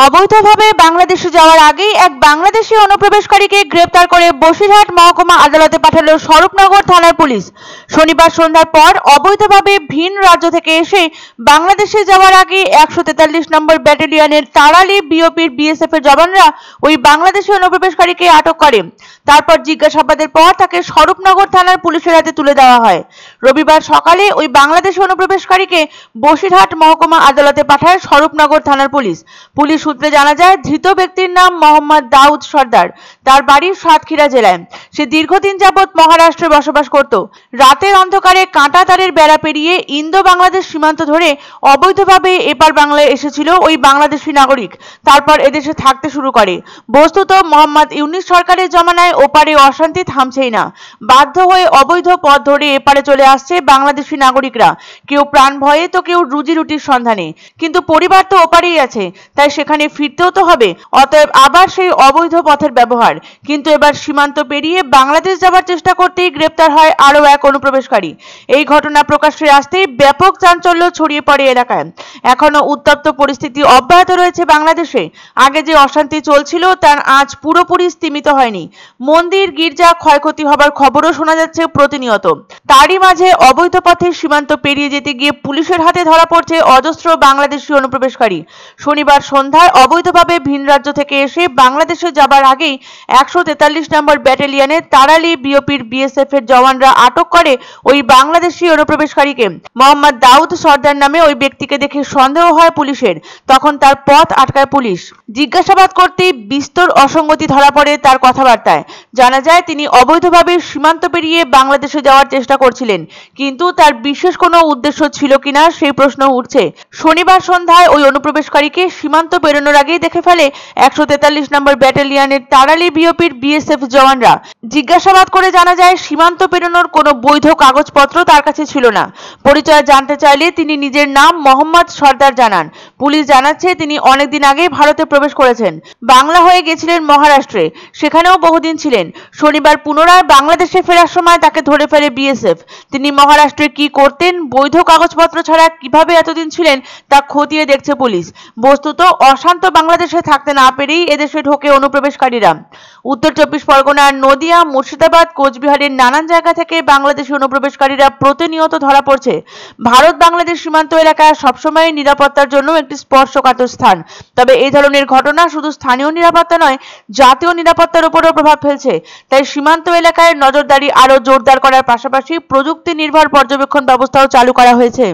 অবৈধভাবে বাংলাদেশে যাওয়ার আগেই এক বাংলাদেশি অনুপ্রবেশকারীকে গ্রেপ্তার করে বসিরহাট মহকুমা আদালতে পাঠালো স্বরূপনগর থানার পুলিশ। শনিবার সন্ধ্যার পর অবৈধভাবে ভিন রাজ্য থেকে এসে বাংলাদেশে যাওয়ার আগে 143 নম্বর ব্যাটালিয়নের তাড়ালি বিওপির বিএসএফ এর জওয়ানরা ওই বাংলাদেশি অনুপ্রবেশকারীকে আটক করে। তারপর জিজ্ঞাসাবাদের পর তাকে স্বরূপনগর থানার পুলিশের হাতে তুলে দেওয়া হয়। রবিবার সকালে ওই বাংলাদেশি অনুপ্রবেশকারীকে বসিরহাট মহকুমা আদালতে পাঠায় স্বরূপনগর থানার পুলিশ। পুলিশ সূত্রে জানা যায়, ধৃত ব্যক্তির নাম মোহাম্মদ দাউদ সর্দার। তার বাড়ি সাতক্ষীরা জেলায়। সে দীর্ঘদিন যাবৎ মহারাষ্ট্রে বসবাস করত। রাতের অন্ধকারে কাঁটা তারের বেড়া পেরিয়ে ইন্দো বাংলাদেশ সীমান্ত ধরে অবৈধভাবে এপার বাংলায় এসেছিল ওই বাংলাদেশি নাগরিক। তারপর এদেশে থাকতে শুরু করে। বস্তুত মোহাম্মদ ইউনিস সরকারের জমানায় ওপারে অশান্তি থামছেই না। বাধ্য হয়ে অবৈধ পথ ধরে এপারে চলে আসছে বাংলাদেশি নাগরিকরা। কেউ প্রাণ ভয়ে তো কেউ রুজি রুটির সন্ধানে। কিন্তু পরিবার তো ওপারেই আছে, তাই সেখানে ফিরতেও তো হবে। অতএব আবার সেই অবৈধ পথের ব্যবহার। কিন্তু এবার সীমান্ত পেরিয়ে বাংলাদেশ যাওয়ার চেষ্টা করতেই গ্রেপ্তার হয় আরও এক অনুপ্রবেশকারী। এই ঘটনা প্রকাশ্যে আসতেই ব্যাপক চাঞ্চল্য ছড়িয়ে পড়ে এলাকায়। এখনো উত্তপ্ত পরিস্থিতি অব্যাহত রয়েছে বাংলাদেশে। আগে যে অশান্তি চলছিল তার আজ পুরোপুরি স্তিমিত হয়নি। মন্দির গির্জা ক্ষয়ক্ষতি হবার খবরও শোনা যাচ্ছে প্রতিনিয়ত। তারই মাঝে অবৈধ পথে সীমান্ত পেরিয়ে যেতে গিয়ে পুলিশের হাতে ধরা পড়ছে অজস্র বাংলাদেশি অনুপ্রবেশকারী। শনিবার সন্ধ্যায় অবৈধভাবে ভিন রাজ্য থেকে এসে বাংলাদেশে যাবার আগেই 143 নম্বর ব্যাটালিয়নের তাড়ালি বিওপির বিএসএফ এর জওয়ানরা আটক করে ওই বাংলাদেশি অনুপ্রবেশকারীকে। মোহাম্মদ দাউদ সর্দার নামে ওই ব্যক্তিকে দেখে সন্দেহ হয় পুলিশের। তখন তার পথ আটকায় পুলিশ। জিজ্ঞাসাবাদ করতেই বিস্তর অসঙ্গতি ধরা পড়ে তার কথাবার্তায়। জানা যায়, তিনি অবৈধভাবে সীমান্ত পেরিয়ে বাংলাদেশে যাওয়ার চেষ্টা করছিলেন, কিন্তু তার বিশেষ কোনো উদ্দেশ্য ছিল কিনা সেই প্রশ্ন উঠছে। শনিবার সন্ধ্যায় ওই অনুপ্রবেশকারীকে সীমান্ত পেরোনোর আগেই দেখে ফেলে 143 নম্বর ব্যাটালিয়নের তাড়ালি বিওপির বিএসএফ জওয়ানরা। জিজ্ঞাসাবাদ করে জানা যায়, সীমান্ত পেরোনোর কোনো বৈধ কাগজপত্র তার কাছে ছিল না। পরিচয় জানতে চাইলে তিনি নিজের নাম মোহাম্মদ সর্দার জানান। পুলিশ জানাচ্ছে, তিনি অনেকদিন আগে ভারতে প্রবেশ করেছেন। বাংলা হয়ে গেছিলেন মহারাষ্ট্রে, সেখানেও বহুদিন ছিলেন। শনিবার পুনরায় বাংলাদেশে ফেরার সময় তাকে ধরে ফেলে বিএসএফ। তিনি মহারাষ্ট্রে কি করতেন, বৈধ কাগজপত্র ছাড়া কিভাবে এতদিন ছিলেন তা খতিয়ে দেখছে পুলিশ। বস্তুত অশান্ত বাংলাদেশে থাকতে না পেরেই এদেশে ঢোকে অনুপ্রবেশকারীরা। উত্তর 24 পরগনার নদিয়া, মুর্শিদাবাদ, কোচবিহারের নানান জায়গা থেকে বাংলাদেশি অনুপ্রবেশকারীরা প্রতিনিয়ত ধরা পড়ছে। ভারত বাংলাদেশ সীমান্ত এলাকা সবসময় নিরাপত্তার জন্য একটি স্পর্শকাতর স্থান। তবে এই ধরনের ঘটনা শুধু স্থানীয় নিরাপত্তা নয়, জাতীয় নিরাপত্তার উপরও প্রভাব ফেলছে। তাই সীমান্ত এলাকায় নজরদারি আরও জোরদার করার পাশাপাশি প্রযুক্তি নির্ভর পর্যবেক্ষণ ব্যবস্থাও চালু করা হয়েছে।